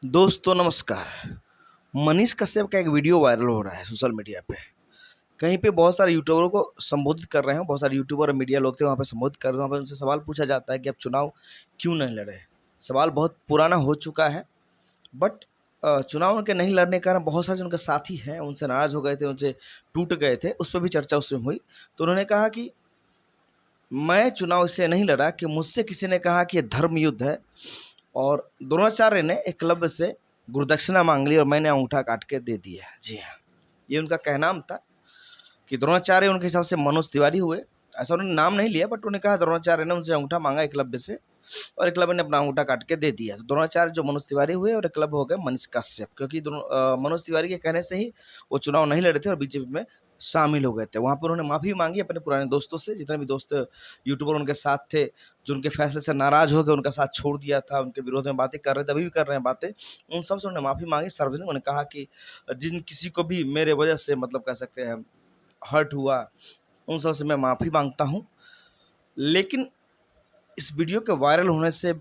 दोस्तों नमस्कार। मनीष कश्यप का एक वीडियो वायरल हो रहा है सोशल मीडिया पे। कहीं पे बहुत सारे यूट्यूबरों को संबोधित कर रहे हैं, बहुत सारे यूट्यूबर और मीडिया लोग थे वहाँ पे संबोधित कर रहे हैं। वहाँ पे उनसे सवाल पूछा जाता है कि आप चुनाव क्यों नहीं लड़े। सवाल बहुत पुराना हो चुका है, बट चुनाव उनके नहीं लड़ने के कारण बहुत सारे जो उनके साथी हैं उनसे नाराज़ हो गए थे, उनसे टूट गए थे। उस पर भी चर्चा उसमें हुई। तो उन्होंने कहा कि मैं चुनाव इससे नहीं लड़ा कि मुझसे किसी ने कहा कि ये धर्म युद्ध है, और द्रोणाचार्य ने एकलव्य से गुरुदक्षिणा मांग ली और मैंने अंगूठा काट के दे दिया। जी हाँ, ये उनका कहनाम था कि द्रोणाचार्य उनके हिसाब से मनोज तिवारी हुए। ऐसा उन्होंने नाम नहीं लिया, बट उन्होंने कहा द्रोणाचार्य ने उनसे अंगूठा मांगा एकलव्य से, और एकलव्य ने अपना अंगूठा काट के दे दिया। तो द्रोणाचार्य जो मनोज तिवारी हुए और एकलव्य हो गए मनीष कश्यप, क्योंकि मनोज तिवारी के कहने से ही वो चुनाव नहीं लड़े थे और बीजेपी में शामिल हो गए थे। वहाँ पर उन्होंने माफ़ी मांगी अपने पुराने दोस्तों से, जितने भी दोस्त यूट्यूबर उनके साथ थे, जो उनके फैसले से नाराज़ हो गए, उनका साथ छोड़ दिया था, उनके विरोध में बातें कर रहे थे, अभी भी कर रहे हैं बातें, उन सब से उन्होंने माफ़ी मांगी सार्वजनिक। उन्होंने कहा कि जिन किसी को भी मेरे वजह से मतलब कह सकते हैं हर्ट हुआ, उन सब से मैं माफ़ी मांगता हूँ। लेकिन इस वीडियो के वायरल होने से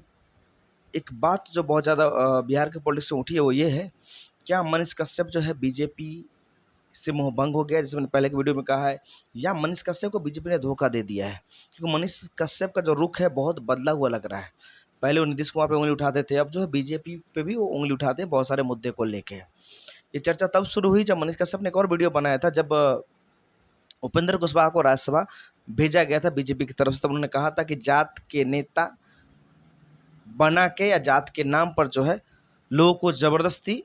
एक बात जो बहुत ज़्यादा बिहार के पॉलिटिक्स में उठी है वो ये है, क्या मनीष कश्यप जो है बीजेपी से मोहभंग हो गया, जैसे मैंने पहले के वीडियो में कहा है, या मनीष कश्यप को बीजेपी ने धोखा दे दिया है? क्योंकि मनीष कश्यप का जो रुख है बहुत बदला हुआ लग रहा है। पहले वो नीतीश कुमार पे उंगली उठाते थे, अब जो है बीजेपी पे भी वो उंगली उठाते हैं बहुत सारे मुद्दे को लेके। ये चर्चा तब शुरू हुई जब मनीष कश्यप ने एक और वीडियो बनाया था, जब उपेंद्र कुशवाहा को राज्यसभा भेजा गया था बीजेपी की तरफ से। तब उन्होंने कहा था कि जात के नेता बना के या जात के नाम पर जो है लोगों को जबरदस्ती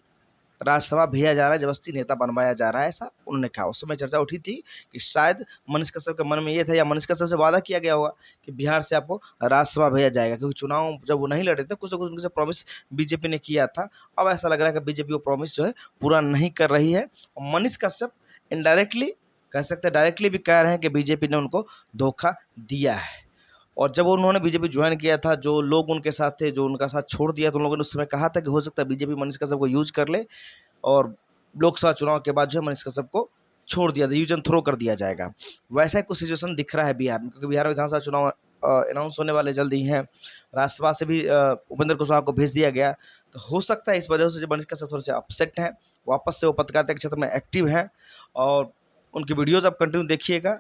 राज्यसभा भेजा जा रहा है, जबरदस्ती नेता बनवाया जा रहा है, ऐसा उन्होंने कहा। उस समय चर्चा उठी थी कि शायद मनीष कश्यप के मन में ये था, या मनीष कश्यप से वादा किया गया होगा कि बिहार से आपको राज्यसभा भेजा जाएगा, क्योंकि चुनाव जब वो नहीं लड़े थे कुछ ना कुछ उनसे प्रॉमिस बीजेपी ने किया था। अब ऐसा लग रहा है कि बीजेपी वो प्रॉमिस जो है पूरा नहीं कर रही है, और मनीष कश्यप इनडायरेक्टली कह सकते हैं, डायरेक्टली भी कह रहे हैं कि बीजेपी ने उनको धोखा दिया है। और जब उन्होंने बीजेपी ज्वाइन किया था, जो लोग उनके साथ थे, जो उनका साथ छोड़ दिया, तो उन लोगों ने उस समय कहा था कि हो सकता है बीजेपी मनीष कश्यप को यूज कर ले, और लोकसभा चुनाव के बाद जो है मनीष कश्यप को छोड़ दिया, यूज एंड थ्रो कर दिया जाएगा। वैसा ही कुछ सिचुएशन दिख रहा है बिहार में, क्योंकि बिहार में विधानसभा चुनाव अनाउंस होने वाले जल्द ही हैं। राज्यसभा से भी उपेंद्र कुशवाहा को भेज दिया गया, तो हो सकता है इस वजह से जो मनीष कश्यप थोड़े से अपसेट हैं, वापस से वो पत्रकारिता के क्षेत्र में एक्टिव हैं, और उनकी वीडियोज़ आप कंटिन्यू देखिएगा।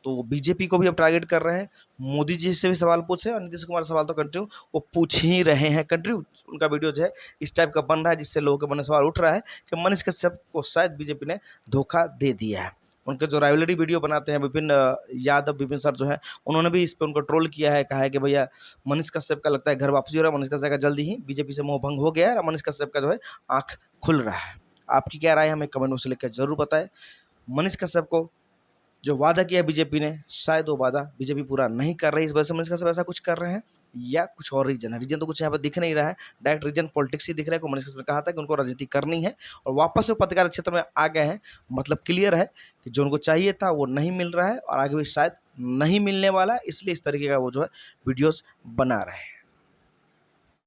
तो बीजेपी को भी अब टारगेट कर रहे हैं, मोदी जी से भी सवाल पूछ रहे हैं, और नीतीश कुमार सवाल तो कंटिन्यू वो पूछ ही रहे हैं। कंटिन्यू उनका वीडियो जो है इस टाइप का बन रहा है, जिससे लोगों के मन में सवाल उठ रहा है कि मनीष कश्यप को शायद बीजेपी ने धोखा दे दिया है। उनके जो राइवलरी वीडियो बनाते हैं विपिन यादव, विपिन सर जो है, उन्होंने भी इस पर उनको ट्रोल किया है, कहा है कि भैया मनीष कश्यप का लगता है घर वापसी हो रहा है, मनीष कश्यप का जल्दी ही बीजेपी से मोहभंग हो गया है, और मनीष कश्यप का जो है आँख खुल रहा है। आपकी क्या राय है हमें कमेंट बॉक्स में लिखकर जरूर बताएं। मनीष कश्यप को जो वादा किया बीजेपी ने, शायद वो वादा बीजेपी पूरा नहीं कर रही, इस वजह से मनीष कश्यप ऐसा कुछ कर रहे हैं, या कुछ और रीजन है? रीजन तो कुछ यहाँ पर दिख नहीं रहा है, डायरेक्ट रीजन पॉलिटिक्स ही दिख रहा है। मनीष कश्यप ने कहा था कि उनको राजनीति करनी है, और वापस से पत्रकार क्षेत्र में आ गए हैं। मतलब क्लियर है कि जो उनको चाहिए था वो नहीं मिल रहा है, और आगे भी शायद नहीं मिलने वाला, इसलिए इस तरीके का वो जो है वीडियोज़ बना रहे हैं।